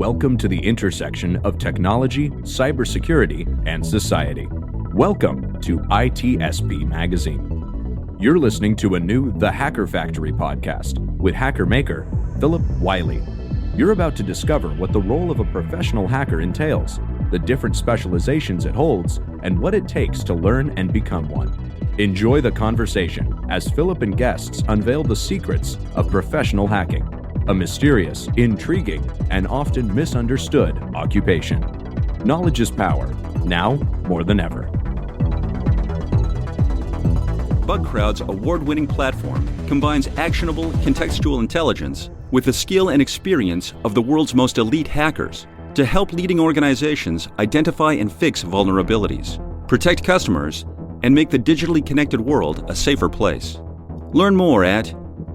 Welcome to the intersection of technology, cybersecurity, and society. Welcome to ITSP Magazine. You're listening to a new The Hacker Factory podcast with hacker maker Phillip Wylie. You're about to discover what the role of a professional hacker entails, the different specializations it holds, and what it takes to learn and become one. Enjoy the conversation as Phillip and guests unveil the secrets of professional hacking, a mysterious, intriguing, and often misunderstood occupation. Knowledge is power, now more than ever. BugCrowd's award-winning platform combines actionable contextual intelligence with the skill and experience of the world's most elite hackers to help leading organizations identify and fix vulnerabilities, protect customers, and make the digitally connected world a safer place. Learn more at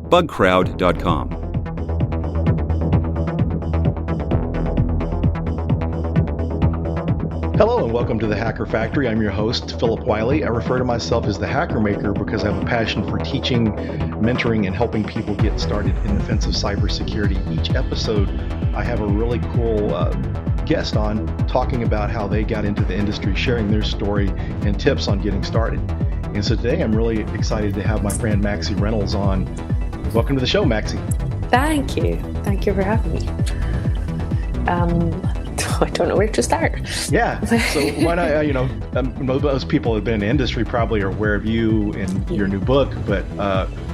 bugcrowd.com. Hello and welcome to the Hacker Factory. I'm your host, Phillip Wylie. I refer to myself as the hacker maker because I have a passion for teaching, mentoring, and helping people get started in offensive cybersecurity. Each episode, I have a really cool guest on talking about how they got into the industry, sharing their story and tips on getting started. And so today I'm really excited to have my friend Maxie Reynolds on. Welcome to the show, Maxie. Thank you. Thank you for having me. I don't know where to start. Yeah. So why not, most people who have been in the industry probably are aware of you and your new book, but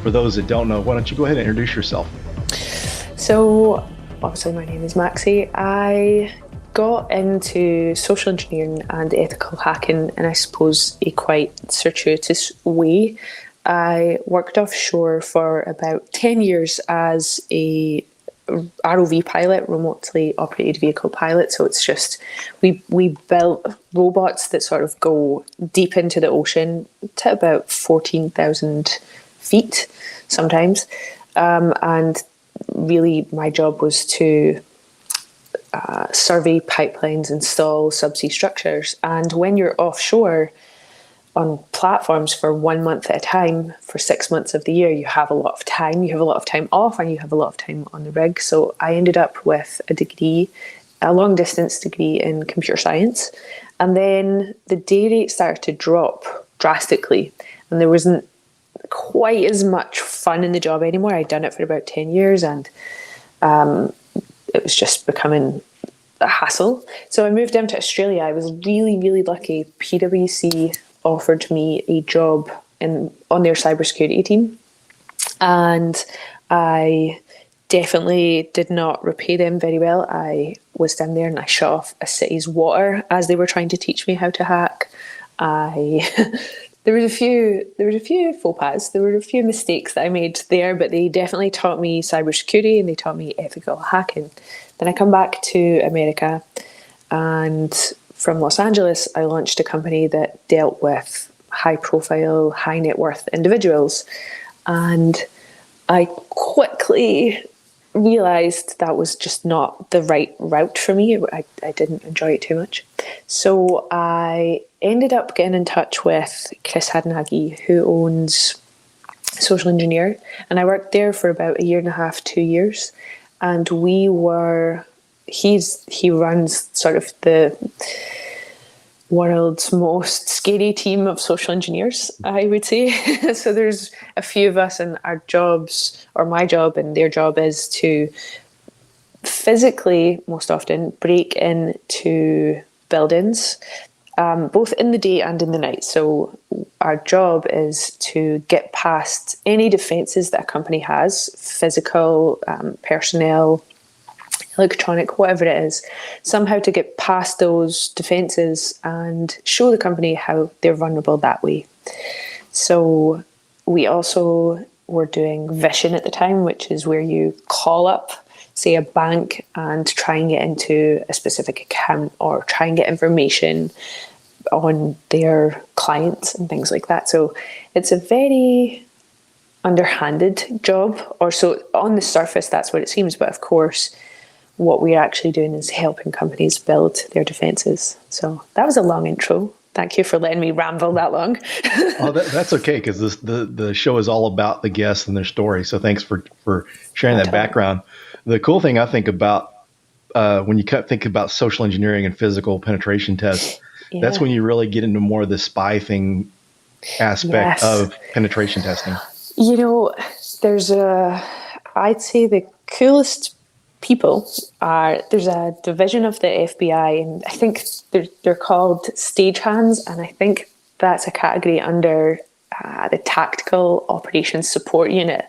for those that don't know, why don't you go ahead and introduce yourself? So obviously my name is Maxie. I got into social engineering and ethical hacking in, I suppose, a quite circuitous way. I worked offshore for about 10 years as a ROV pilot, remotely operated vehicle pilot. So it's just, we built robots that sort of go deep into the ocean to about 14,000 feet sometimes. And really my job was to survey pipelines, install subsea structures. And when you're offshore on platforms for 1 month at a time, for 6 months of the year, you have a lot of time. You have a lot of time off and you have a lot of time on the rig. So I ended up with a long distance degree in computer science. And then the day rate started to drop drastically. And there wasn't quite as much fun in the job anymore. I'd done it for about 10 years and it was just becoming a hassle. So I moved down to Australia. I was really, really lucky. PwC offered me a job on their cybersecurity team, and I definitely did not repay them very well. I was down there and I shut off a city's water as they were trying to teach me how to hack. There was a few faux pas. There were a few mistakes that I made there, but they definitely taught me cybersecurity and they taught me ethical hacking. Then I come back to America, and from Los Angeles, I launched a company that dealt with high-profile, high-net-worth individuals. And I quickly realized that was just not the right route for me. I didn't enjoy it too much. So I ended up getting in touch with Chris Hadnagy, who owns Social Engineer. And I worked there for about 1.5 to 2 years. And he runs sort of the world's most scary team of social engineers, I would say. So there's a few of us, and our jobs, or my job and their job, is to physically, most often, break into buildings, both in the day and in the night. So our job is to get past any defenses that a company has, physical, personnel, electronic, whatever it is, somehow to get past those defenses and show the company how they're vulnerable that way. So we also were doing Vision at the time, which is where you call up, say, a bank and try and get into a specific account or try and get information on their clients and things like that. So it's a very underhanded job, or so on the surface that's what it seems, but of course what we're actually doing is helping companies build their defenses. So that was a long intro. Thank you for letting me ramble that long. Oh, that's okay, because the show is all about the guests and their story. So thanks for sharing that background. The cool thing I think about when you think about social engineering and physical penetration tests, that's Yeah. when you really get into more of the spy thing aspect Yes. of penetration testing. You know, I'd say the coolest people there's a division of the FBI, and I think they're called stagehands, and I think that's a category under the Tactical Operations Support Unit.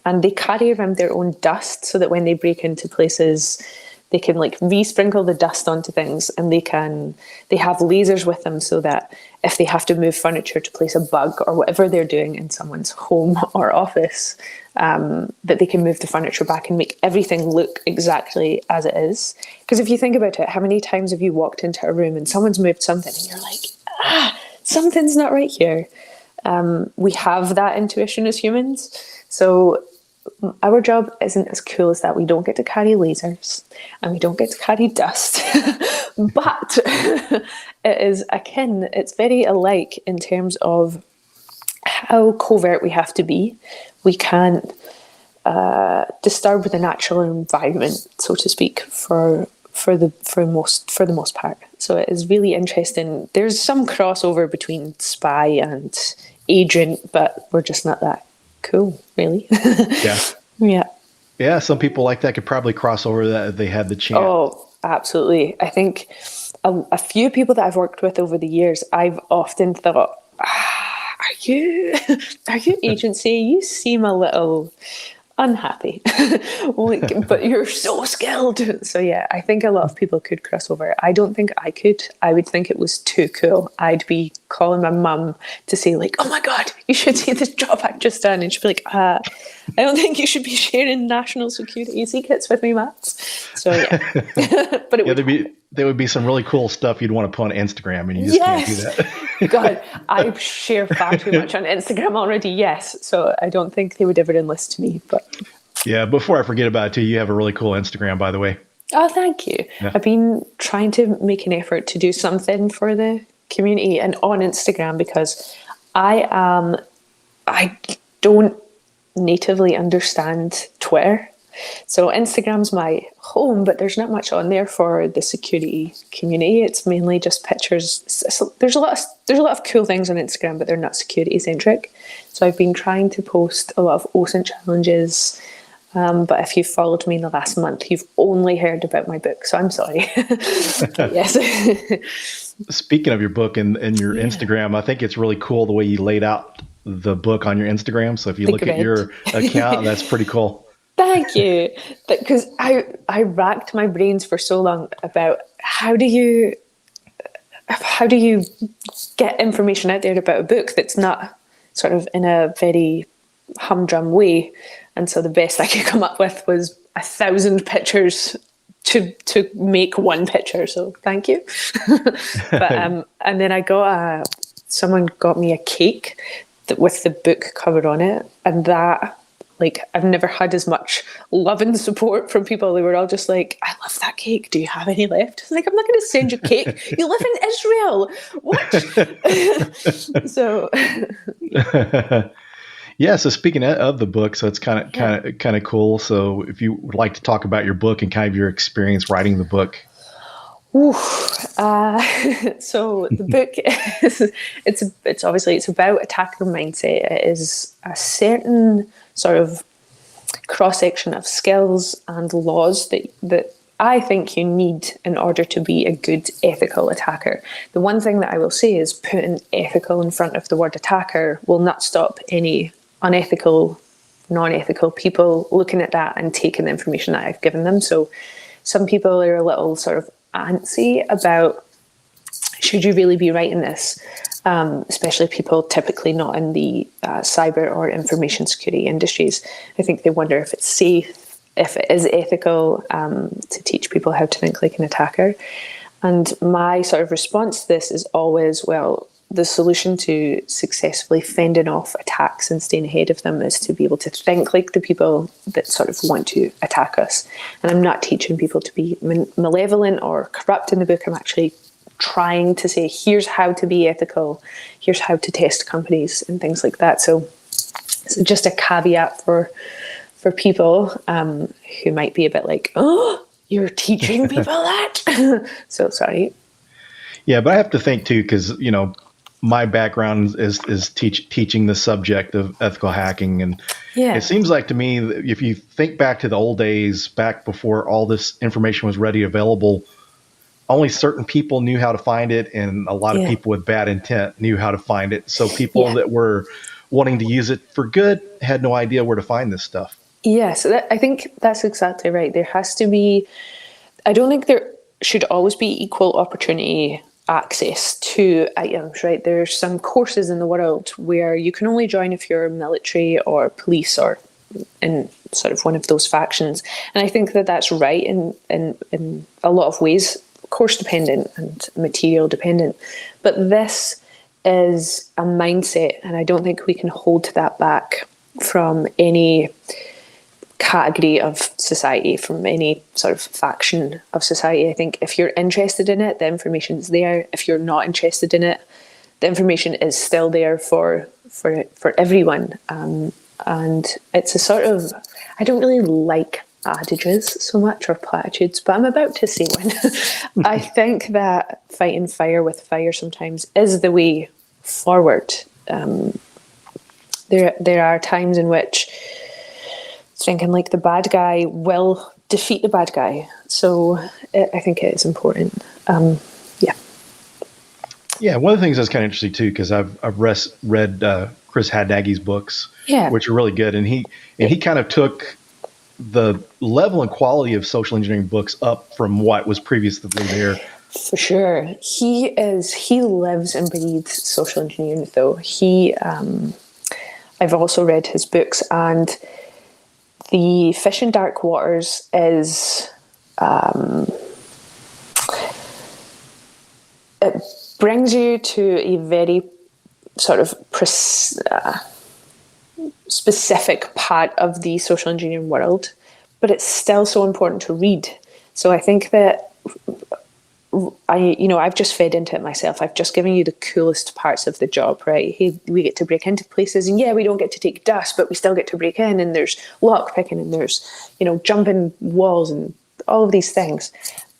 And they carry around their own dust so that when they break into places, they can like re-sprinkle the dust onto things, and they have lasers with them so that if they have to move furniture to place a bug or whatever they're doing in someone's home or office, that they can move the furniture back and make everything look exactly as it is. Because if you think about it, how many times have you walked into a room and someone's moved something and you're like, something's not right here? We have that intuition as humans. So our job isn't as cool as that. We don't get to carry lasers and we don't get to carry dust, but it's very alike in terms of how covert we have to be. We can't disturb the natural environment, so to speak, for the most part. So it is really interesting. There's some crossover between spy and agent, but we're just not that cool, really. Yeah, some people like that could probably cross over that if they had the chance. Oh, absolutely. I think a few people that I've worked with over the years, I've often thought, are you agency? You seem a little unhappy, but you're so skilled. So yeah, I think a lot of people could cross over. I don't think I could. I would think it was too cool. I'd be calling my mum to say like, oh my God, you should see this job I've just done. And she'd be like, I don't think you should be sharing national security secrets with me, Matt. So yeah, but there would be some really cool stuff you'd want to put on Instagram, and you just can't do that. God, I share far too much on Instagram already. Yes, so I don't think they would ever enlist me. But yeah, before I forget about it too, you have a really cool Instagram, by the way. Oh, thank you. Yeah. I've been trying to make an effort to do something for the community and on Instagram, because I don't natively understand Twitter. So Instagram's my home, but there's not much on there for the security community. It's mainly just pictures. So there's a lot of cool things on Instagram, but they're not security centric. So I've been trying to post a lot of OSINT challenges. But if you've followed me in the last month, you've only heard about my book. So I'm sorry. Yes. Speaking of your book and your Instagram, I think it's really cool the way you laid out the book on your Instagram. So if you look at your account, that's pretty cool. Thank you. Because I racked my brains for so long about how do you get information out there about a book that's not sort of in a very humdrum way. And so the best I could come up with was 1,000 pictures to make one picture. So thank you. But and then I got someone got me a cake with the book covered on it, and that, like, I've never had as much love and support from people. They were all just like, I love that cake. Do you have any left? I was like, I'm not going to send you cake. You live in Israel. What? So. Yeah. So speaking of the book, so it's kind of cool. So if you would like to talk about your book and kind of your experience writing the book. So the book it's obviously about attacker mindset. It is a certain sort of cross section of skills and laws that I think you need in order to be a good ethical attacker. The one thing that I will say is putting ethical in front of the word attacker will not stop any unethical, non-ethical people looking at that and taking the information that I've given them. So some people are a little sort of antsy about, should you really be writing this? Especially people typically not in the cyber or information security industries. I think they wonder if it's safe, if it is ethical to teach people how to think like an attacker. And my sort of response to this is always, well, the solution to successfully fending off attacks and staying ahead of them is to be able to think like the people that sort of want to attack us. And I'm not teaching people to be malevolent or corrupt in the book. I'm actually trying to say, here's how to be ethical, here's how to test companies and things like that. So just a caveat for people who might be a bit like, oh, you're teaching people that? So sorry. Yeah, but I have to think too, because my background is teaching the subject of ethical hacking, and Yeah. it seems like to me that if you think back to the old days, back before all this information was ready available, only certain people knew how to find it, and a lot of people with bad intent knew how to find it. So people that were wanting to use it for good had no idea where to find this stuff. Yeah, so I think that's exactly right. There has to be, I don't think there should always be equal opportunity access to items, right? There's some courses in the world where you can only join if you're military or police or in sort of one of those factions. And I think that that's right in a lot of ways, course dependent and material dependent. But this is a mindset, and I don't think we can hold that back from any category of society, from any sort of faction of society. I think if you're interested in it, the information's there. If you're not interested in it, the information is still there for everyone. And it's a sort of, I don't really like adages so much, or platitudes, but I'm about to say one. I think that fighting fire with fire sometimes is the way forward. There are times in which thinking like the bad guy will defeat the bad guy. So I think it is important. Yeah, one of the things that's kind of interesting too, because I've read Chris Hadnagy's books, which are really good, and he kind of took the level and quality of social engineering books up from what was previously there. For sure, he lives and breathes social engineering. Though I've also read his books, and the Fish in Dark Waters is it brings you to a very sort of specific part of the social engineering world, but it's still so important to read. So I think that I've just fed into it myself. I've just given you the coolest parts of the job, right? Hey, we get to break into places, and we don't get to take dust, but we still get to break in, and there's lock picking, and there's, jumping walls and all of these things.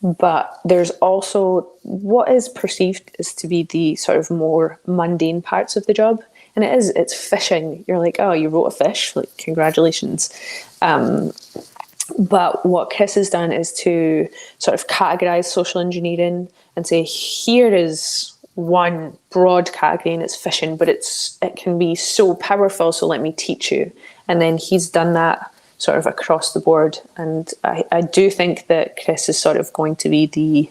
But there's also what is perceived as to be the sort of more mundane parts of the job. And it's fishing. You're like, oh, you wrote a fish, like, congratulations. But what Chris has done is to sort of categorize social engineering and say, here is one broad category, and it's fishing, but it can be so powerful, so let me teach you. And then he's done that sort of across the board. And I do think that Chris is sort of going to be the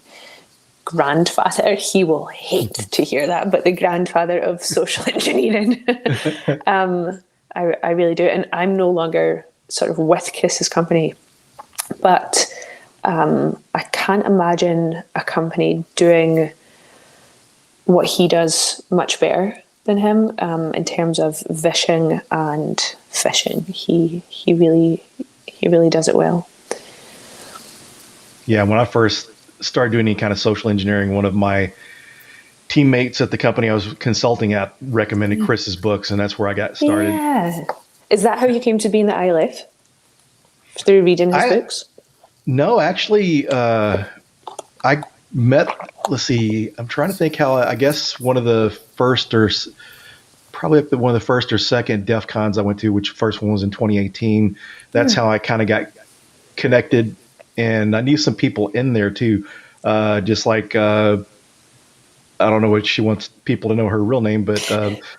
grandfather. He will hate to hear that, but the grandfather of social engineering. I really do. And I'm no longer sort of with Chris's company, but I can't imagine a company doing what he does much better than him in terms of vishing and fishing. He really does it well. Yeah, when I first started doing any kind of social engineering, one of my teammates at the company I was consulting at recommended Chris's books, and that's where I got started. Yeah. Is that how you came to be in the ILF? Through reading his books? No, actually, I met, let's see, I'm trying to think how, I guess one of the first or probably one of the first or second DEF CONs I went to, which first one was in 2018. That's how I kind of got connected, and I knew some people in there too. Just like, I don't know what she wants people to know her real name, but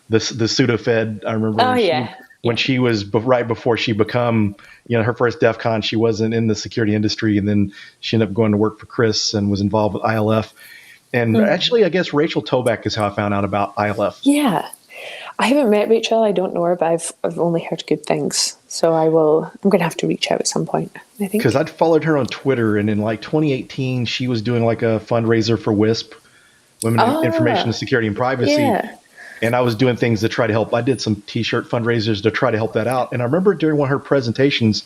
the pseudo-fed, I remember when she was right before she become, her first DEF CON, she wasn't in the security industry, and then she ended up going to work for Chris and was involved with ILF. And actually, I guess Rachel Toback is how I found out about ILF. Yeah. I haven't met Rachel. I don't know her, but I've only heard good things. So I'm going to have to reach out at some point, I think. Because I'd followed her on Twitter, and in like 2018, she was doing like a fundraiser for WISP, Women in Information Security and Privacy. Yeah. And I was doing things to try to help. I did some T-shirt fundraisers to try to help that out. And I remember during one of her presentations,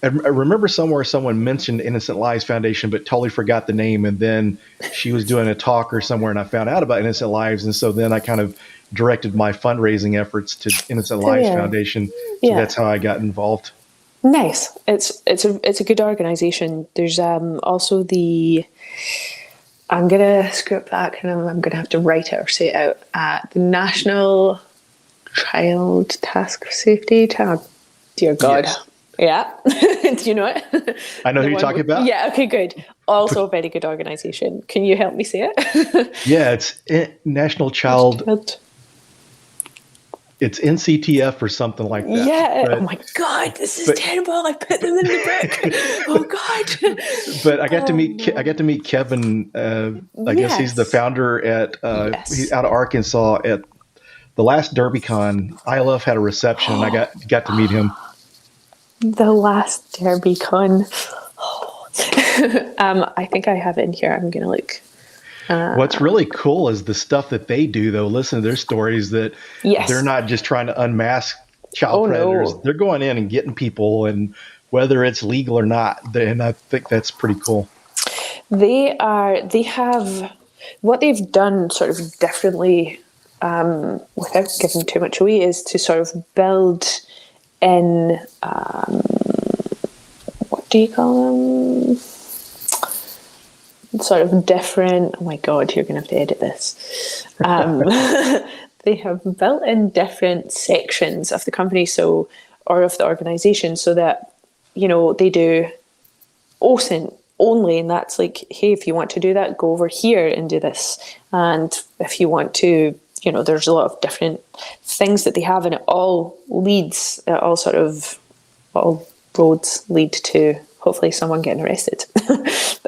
I remember somewhere someone mentioned Innocent Lives Foundation, but totally forgot the name. And then she was doing a talk or somewhere, and I found out about Innocent Lives. And so then I kind of directed my fundraising efforts to Innocent Lives Foundation. So that's how I got involved. Nice. It's a good organisation. There's also I'm gonna screw up that and I'm gonna have to write it or say it out. The National Child Task Safety. Dear God. Yes. Yeah. Do you know it? I know who you're talking about. Yeah. Okay. Good. Also a very good organisation. Can you help me say it? Yeah, it's National Child. It's NCTF or something like that. Yeah. Oh my God, this is terrible. I put them in the book. Oh God. But I got to meet Kevin. I guess he's the founder at he's out of Arkansas at the last DerbyCon. ILF had a reception, and I got to meet him. The last DerbyCon. I think I have it in here. I'm gonna look. What's really cool is the stuff that they do, though. Listen to their stories that they're not just trying to unmask child predators. No. They're going in and getting people, and whether it's legal or not. And I think that's pretty cool. They have what they've done sort of differently, without giving too much away, is to sort of build in, what do you call them? Sort of different. Oh my God, you're going to have to edit this. They have built in different sections of the company, or of the organization, so that they do OSINT only, and that's like, hey, if you want to do that, go over here and do this. And if you want to, there's a lot of different things that they have, and all roads lead to hopefully someone getting arrested.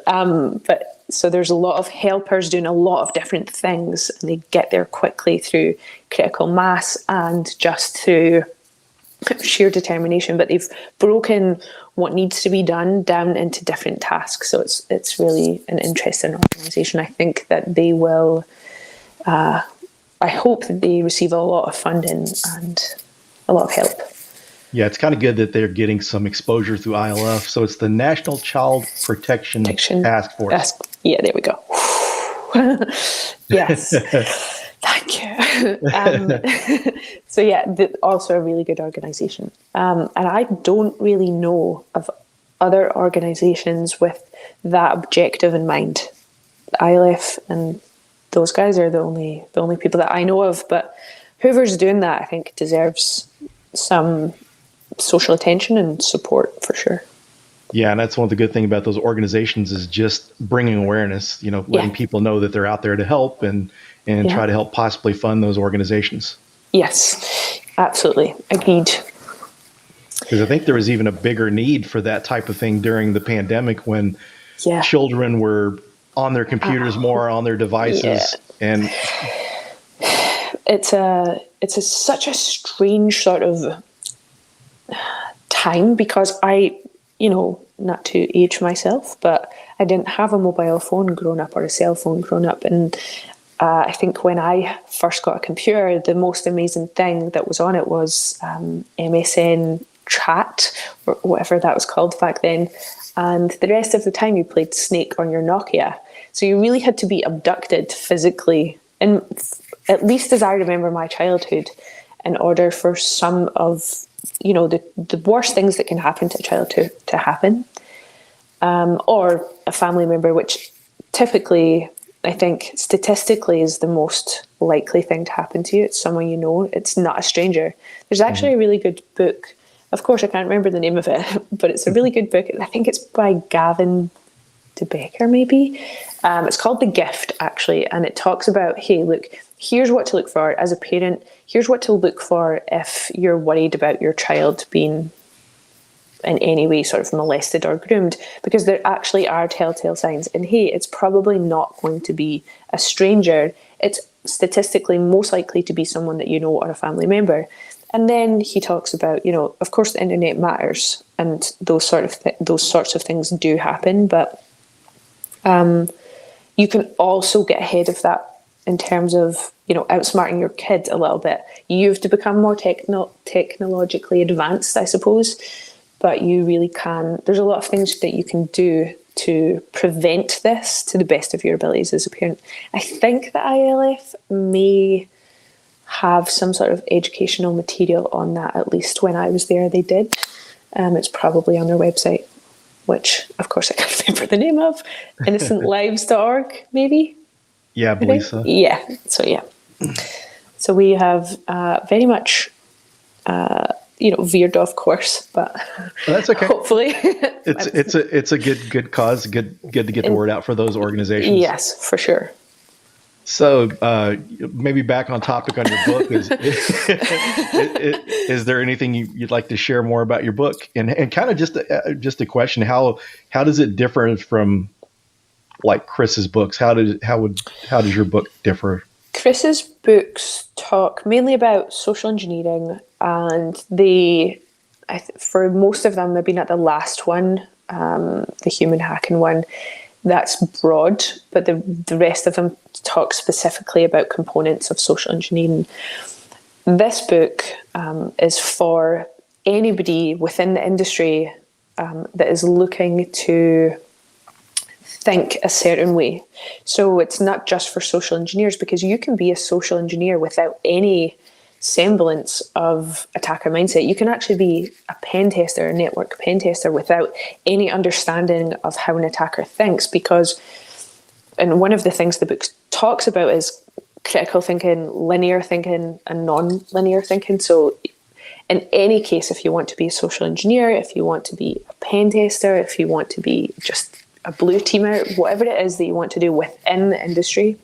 But so there's a lot of helpers doing a lot of different things, and they get there quickly through critical mass and just through sheer determination. But they've broken what needs to be done down into different tasks. So it's really an interesting organisation. I think that they will. I hope that they receive a lot of funding and a lot of help. Yeah, it's kind of good that they're getting some exposure through ILF. So it's the National Child Protection Task Force. Yeah, there we go. Yes. Thank you. So yeah, also a really good organisation. And I don't really know of other organisations with that objective in mind. ILF and those guys are the only people that I know of. But whoever's doing that, I think, deserves some social attention and support for sure. Yeah, and that's one of the good things about those organizations is just bringing awareness, letting people know that they're out there to help and try to help possibly fund those organizations. Yes, absolutely. Agreed. Because I think there was even a bigger need for that type of thing during the pandemic when children were on their computers more, on their devices. And it's such a strange sort of time, because I, not to age myself, but I didn't have a mobile phone growing up or a cell phone growing up. And I think when I first got a computer, the most amazing thing that was on it was MSN chat, or whatever that was called back then. And the rest of the time you played Snake on your Nokia. So you really had to be abducted physically, and at least as I remember my childhood, in order for some of the worst things that can happen to a child to happen, or a family member, which typically I think statistically is the most likely thing to happen to you. It's someone you know. It's not a stranger. There's actually a really good book. Of course, I can't remember the name of it, but it's a really good book. I think it's by Gavin de Becker, maybe. It's called The Gift, actually, and it talks about, hey, look, here's what to look for as a parent. Here's what to look for if you're worried about your child being in any way sort of molested or groomed, because there actually are telltale signs. And hey, it's probably not going to be a stranger. It's statistically most likely to be someone that you know or a family member. And then he talks about, of course the internet matters, and those sorts of things do happen, but you can also get ahead of that in terms of, outsmarting your kid a little bit. You have to become more technologically advanced, I suppose, but you really can. There's a lot of things that you can do to prevent this to the best of your abilities as a parent. I think the ILF may have some sort of educational material on that. At least when I was there, they did. It's probably on their website, which, of course, I can't remember the name of. innocentlives.org, maybe? Yeah, I believe so. Yeah. So, yeah. So we have very much, veered off course, but that's okay. Hopefully. It's a good cause, good to get the word out for those organizations. Yes, for sure. So maybe back on topic on your book, is there anything you'd like to share more about your book? And kind of just a question, how does it differ from like Chris's books? How does your book differ? Chris's books talk mainly about social engineering, and for most of them, maybe not the last one, the human hacking one, that's broad, but the rest of them talk specifically about components of social engineering. This book is for anybody within the industry that is looking to think a certain way. So it's not just for social engineers, because you can be a social engineer without any semblance of attacker mindset. You can actually be a pen tester, a network pen tester, without any understanding of how an attacker thinks, and one of the things the book talks about is critical thinking, linear thinking, and non-linear thinking. So in any case, if you want to be a social engineer, if you want to be a pen tester, if you want to be just a blue teamer, whatever it is that you want to do within the industry,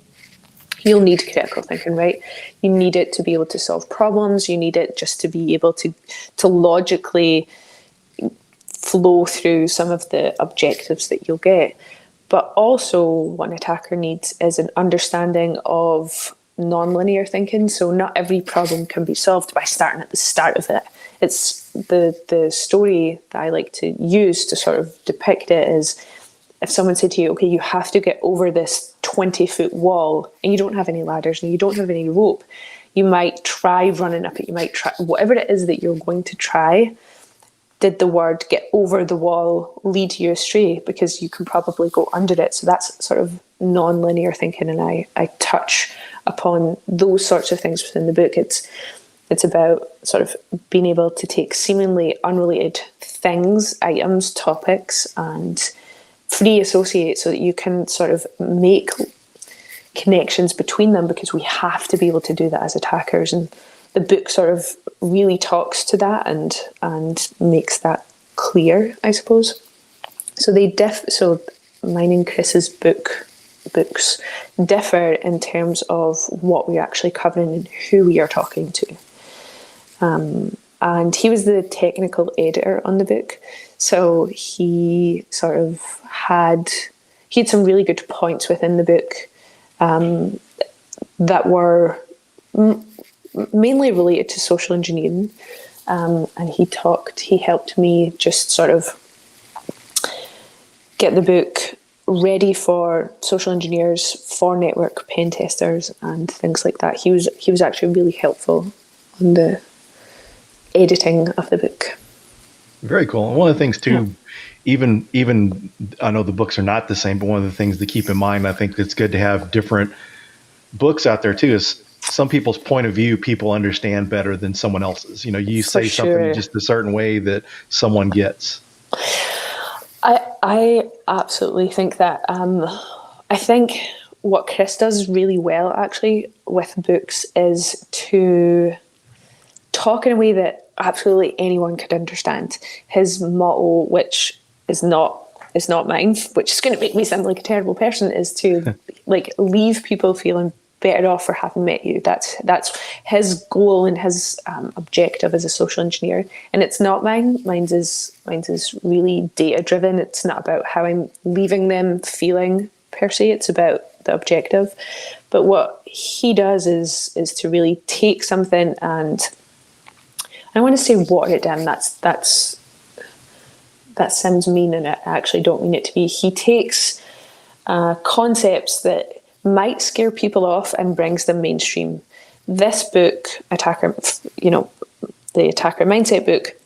you'll need critical thinking, right? You need it to be able to solve problems. You need it just to be able to logically flow through some of the objectives that you'll get. But also what an attacker needs is an understanding of non-linear thinking. So not every problem can be solved by starting at the start of it. It's the story that I like to use to sort of depict it is, if someone said to you, okay, you have to get over this 20-foot wall, and you don't have any ladders and you don't have any rope, you might try running up it, you might try whatever it is that you're going to try. Did the word get over the wall lead you astray? Because you can probably go under it. So that's sort of non-linear thinking, and I touch upon those sorts of things within the book. It's about sort of being able to take seemingly unrelated things, items, topics, and free associate so that you can sort of make connections between them, because we have to be able to do that as attackers. And the book sort of really talks to that and makes that clear, I suppose. So so mine and Chris's books differ in terms of what we're actually covering and who we are talking to. And he was the technical editor on the book. So he sort of had some really good points within the book that were mainly related to social engineering. And he helped me just sort of get the book ready for social engineers, for network pen testers and things like that. He was actually really helpful on the editing of the book. Very cool. And one of the things too, even I know the books are not the same, but one of the things to keep in mind, I think it's good to have different books out there too, is some people's point of view people understand better than someone else's. You know, you say something just a certain way that someone gets. I absolutely think that. I think what Chris does really well actually with books is to talk in a way that absolutely anyone could understand. His motto, which is not mine, which is going to make me sound like a terrible person, is to like leave people feeling better off for having met you. That's his goal and his objective as a social engineer. And it's not mine. Mine's is really data driven. It's not about how I'm leaving them feeling per se. It's about the objective. But what he does is to really take something, and I want to say water it down. That sounds mean, and I actually don't mean it to be. He takes concepts that might scare people off and brings them mainstream. This book, the Attacker Mindset book,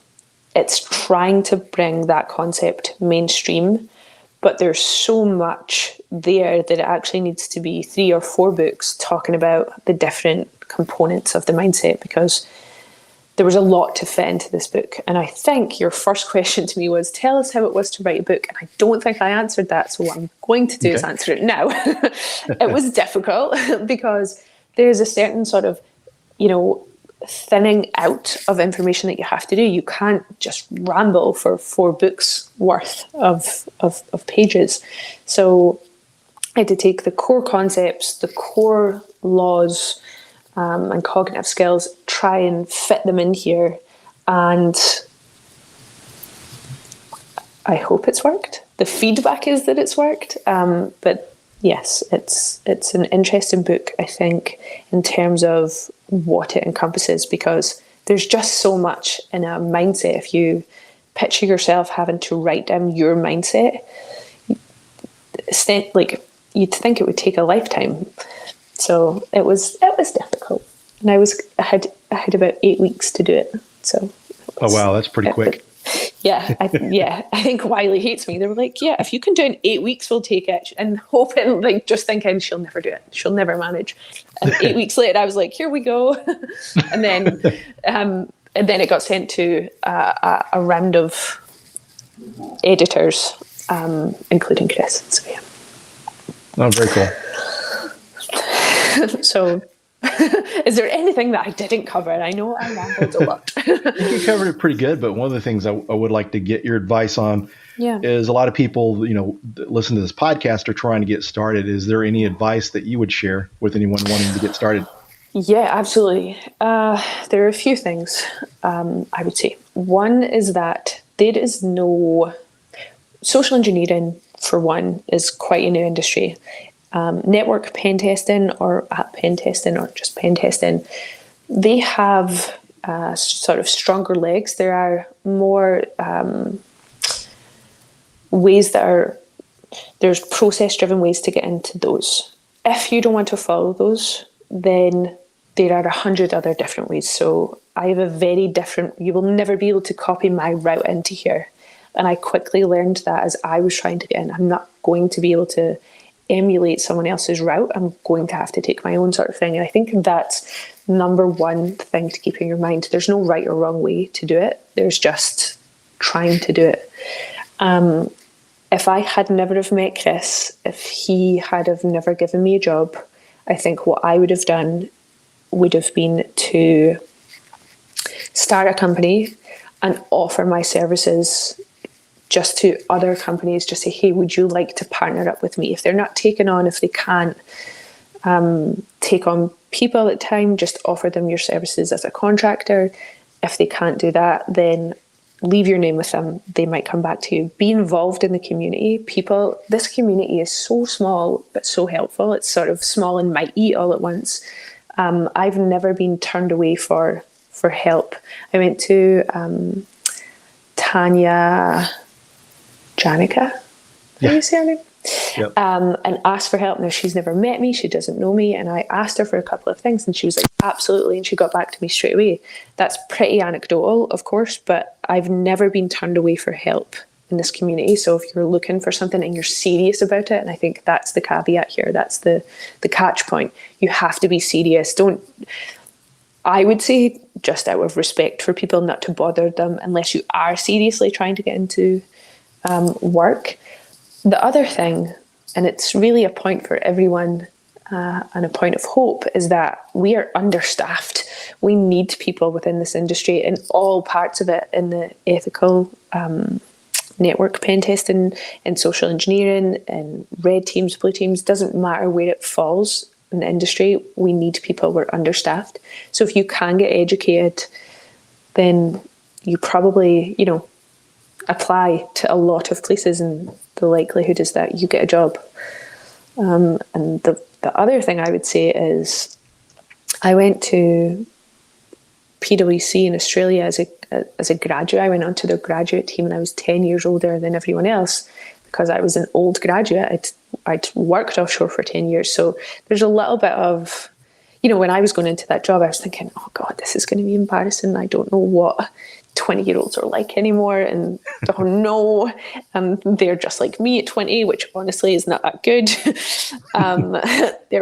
it's trying to bring that concept mainstream, but there's so much there that it actually needs to be 3 or 4 books talking about the different components of the mindset, because there was a lot to fit into this book. And I think your first question to me was, tell us how it was to write a book. And I don't think I answered that. So what I'm going to do is answer it now. It was difficult because there's a certain sort of, thinning out of information that you have to do. You can't just ramble for 4 books worth of pages. So I had to take the core concepts, the core laws, and cognitive skills, try and fit them in here, and I hope it's worked. The feedback is that it's worked, but yes, it's an interesting book, I think, in terms of what it encompasses, because there's just so much in a mindset. If you picture yourself having to write down your mindset, like, you'd think it would take a lifetime. So it was difficult, and I had about 8 weeks to do it. So oh wow, that's pretty quick. Yeah, I think Wylie hates me. They were like, yeah, if you can do it in 8 weeks, we'll take it. And hoping, like, just thinking she'll never do it. She'll never manage. And 8 weeks later, I was like, here we go. And then it got sent to a round of editors, including Chris. So yeah. Oh, very cool. So, is there anything that I didn't cover? I know I rambled a lot. I think you covered it pretty good, but one of the things I would like to get your advice on is a lot of people, that listen to this podcast are trying to get started. Is there any advice that you would share with anyone wanting to get started? Yeah, absolutely. There are a few things I would say. One is that there is no social engineering, for one, is quite a new industry. Network pen testing or app pen testing or just pen testing, they have sort of stronger legs. There are more ways there's process-driven ways to get into those. If you don't want to follow those, then there are 100 other different ways. So I have a very different, you will never be able to copy my route into here. And I quickly learned that as I was trying to get in. I'm not going to be able to emulate someone else's route. I'm going to have to take my own sort of thing. And I think that's number one thing to keep in your mind. There's no right or wrong way to do it. There's just trying to do it. If I had never have met Chris, if he had have never given me a job, I think what I would have done would have been to start a company and offer my services just to other companies, just say, hey, would you like to partner up with me? If they're not taken on, if they can't take on people at the time, just offer them your services as a contractor. If they can't do that, then leave your name with them. They might come back to you. Be involved in the community. This community is so small, but so helpful. It's sort of small and mighty all at once. I've never been turned away for help. I went to Tanya Janica, how do you say her name? Yep. And asked for help. Now, she's never met me. She doesn't know me. And I asked her for a couple of things and she was like, absolutely. And she got back to me straight away. That's pretty anecdotal, of course, but I've never been turned away for help in this community. So if you're looking for something and you're serious about it, and I think that's the caveat here, that's the catch point. You have to be serious. I would say, just out of respect for people, not to bother them unless you are seriously trying to get into work. The other thing, and it's really a point for everyone and a point of hope, is that we are understaffed. We need people within this industry in all parts of it, in the ethical network pen testing, in social engineering, in red teams, blue teams, doesn't matter where it falls in the industry. We need people. We're understaffed. So if you can get educated, then you probably, apply to a lot of places, and the likelihood is that you get a job. And the other thing I would say is I went to PwC in Australia as a graduate. I went onto their graduate team and I was 10 years older than everyone else because I was an old graduate. I'd worked offshore for 10 years. So there's a little bit of, when I was going into that job, I was thinking, oh God, this is going to be embarrassing. I don't know what 20-year-olds are like anymore, and oh no, they're just like me at 20, which honestly is not that good. They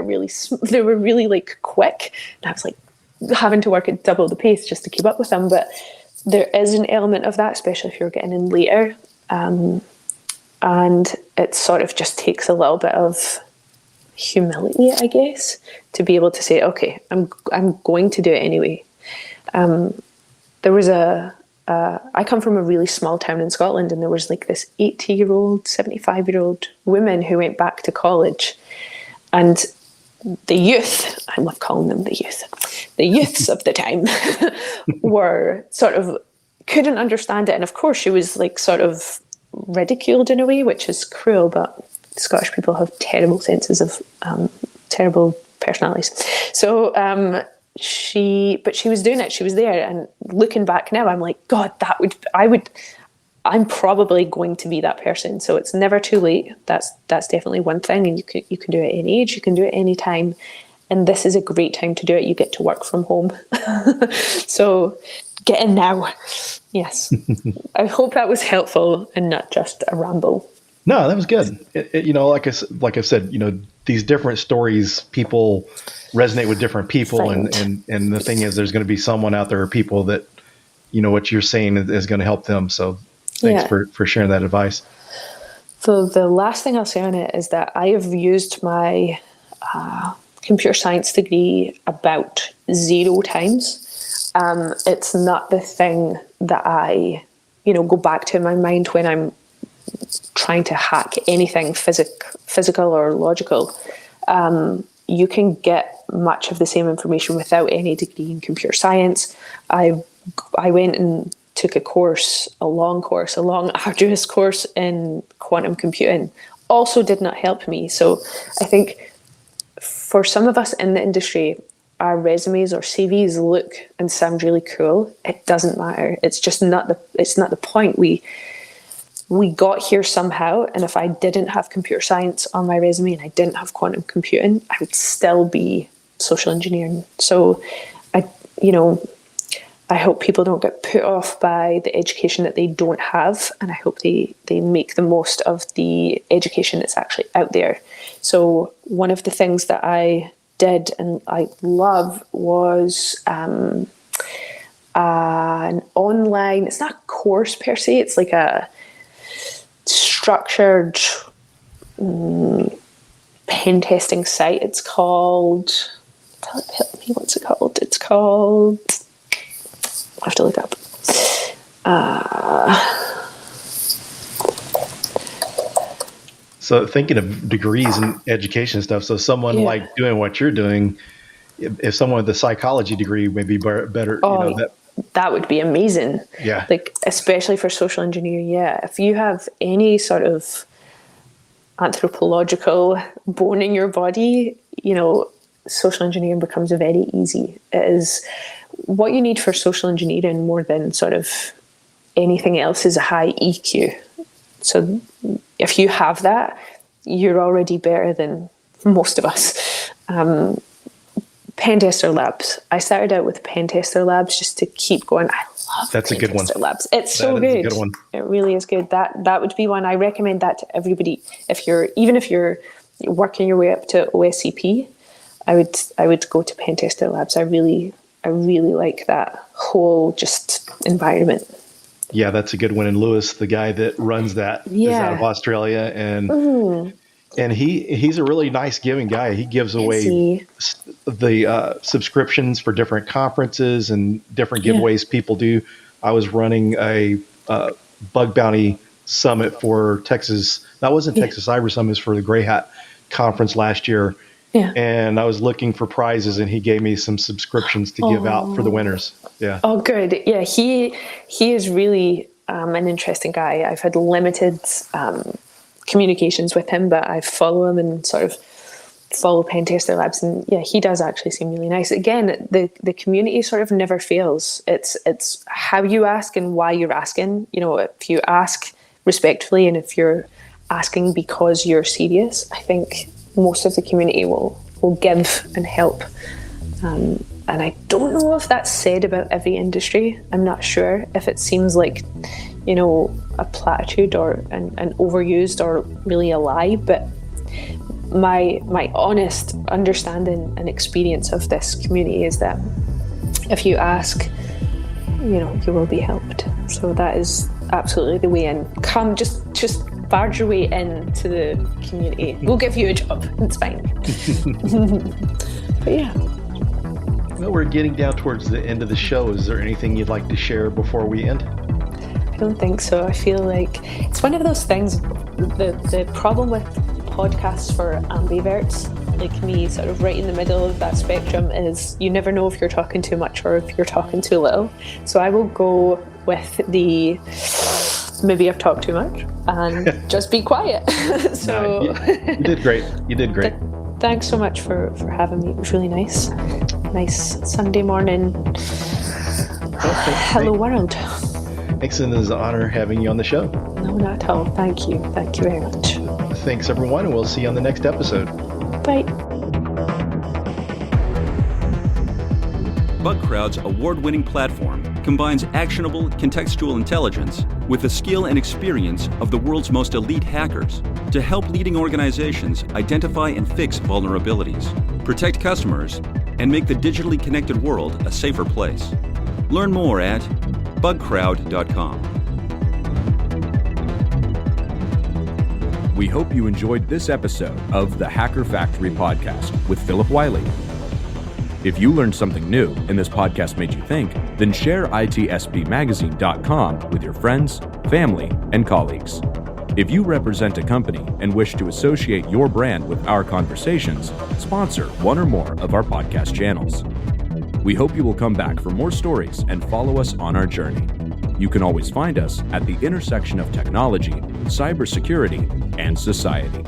were really like quick, and I was like, having to work at double the pace just to keep up with them. But there is an element of that, especially if you're getting in later. And it sort of just takes a little bit of humility, I guess, to be able to say, okay, I'm going to do it anyway. There was I come from a really small town in Scotland, and there was like this 80-year-old, 75-year-old woman who went back to college, and the youth, I love calling them the youths of the time were sort of, couldn't understand it. And of course she was like sort of ridiculed in a way, which is cruel, but Scottish people have terrible senses of, terrible personalities. So, she was doing it. She was there, and looking back now, I'm like, God, I'm probably going to be that person. So it's never too late. That's definitely one thing. And you can do it at any age. You can do it any time. And this is a great time to do it. You get to work from home. So get in now. Yes. I hope that was helpful and not just a ramble. No, that was good. Like I said, these different stories, people resonate with different people. And the thing is, there's going to be someone out there, or people that, what you're saying is going to help them. So thanks for sharing that advice. So the last thing I'll say on it is that I have used my computer science degree about 0 times. It's not the thing that I, go back to in my mind when I'm trying to hack anything physical or logical. You can get much of the same information without any degree in computer science. I went and took a long arduous course in quantum computing. Also did not help me. So I think for some of us in the industry, our resumes or CVs look and sound really cool. It doesn't matter. It's just not the point. We got here somehow, and if I didn't have computer science on my resume and I didn't have quantum computing, I would still be social engineering. So I hope people don't get put off by the education that they don't have, and I hope they make the most of the education that's actually out there. So one of the things that I did and I love was an online, it's not a course per se, it's like a structured pen testing site. It's called, help me, what's it called? It's called, I'll have to look up. So thinking of degrees and education stuff, so someone like doing what you're doing, if someone with a psychology degree may be better, that would be amazing. Yeah. Like, especially for social engineering. Yeah. If you have any sort of anthropological bone in your body, social engineering becomes very easy. It is what you need for social engineering more than sort of anything else is a high EQ. So if you have that, you're already better than most of us. Pen tester labs. I started out with pen tester labs just to keep going. I love That's a good one. Labs. It's so good. A good one. It really is good. That would be one. I recommend that to everybody. If you're working your way up to OSCP, I would go to pen tester labs. I really like that whole just environment. Yeah, that's a good one. And Lewis, the guy that runs that, is out of Australia, and he's a really nice giving guy. He gives away the subscriptions for different conferences and different giveaways people do. I was running a bug bounty summit for Texas. That wasn't Texas Cyber Summit, it was for the Grey Hat conference last year. Yeah. And I was looking for prizes, and he gave me some subscriptions to give out for the winners. Yeah. Oh, good. Yeah, he is really an interesting guy. I've had limited communications with him, but I follow him and sort of follow Pen Tester Labs, and he does actually seem really nice. Again, the community sort of never fails. It's how you ask and why you're asking. If you ask respectfully and if you're asking because you're serious, I think most of the community will give and help. And I don't know if that's said about every industry. I'm not sure if it seems like, a platitude or an overused or really a lie, but my honest understanding and experience of this community is that if you ask, you will be helped. So that is absolutely the way in. Come, just barge your way into the community. We'll give you a job. It's fine. But yeah. Well, we're getting down towards the end of the show. Is there anything you'd like to share before we end? I don't think so. I feel like it's one of those things, the problem with podcasts for ambiverts, like me, sort of right in the middle of that spectrum, is you never know if you're talking too much or if you're talking too little. So I will go with the maybe I've talked too much and just be quiet. So no, you did great. You did great. Thanks so much for having me. It was really nice. Nice Sunday morning. Hello world. Thanks, and it is an honor having you on the show. No, not at all. Thank you. Thank you very much. Thanks, everyone, and we'll see you on the next episode. Bye. BugCrowd's award-winning platform combines actionable contextual intelligence with the skill and experience of the world's most elite hackers to help leading organizations identify and fix vulnerabilities, protect customers, and make the digitally connected world a safer place. Learn more at bugcrowd.com. We hope you enjoyed this episode of the Hacker Factory podcast with Phillip Wylie. If you learned something new and this podcast made you think, then share itspmagazine.com with your friends, family, and colleagues. If you represent a company and wish to associate your brand with our conversations, sponsor one or more of our podcast channels. We hope you will come back for more stories and follow us on our journey. You can always find us at the intersection of technology, cybersecurity, and society.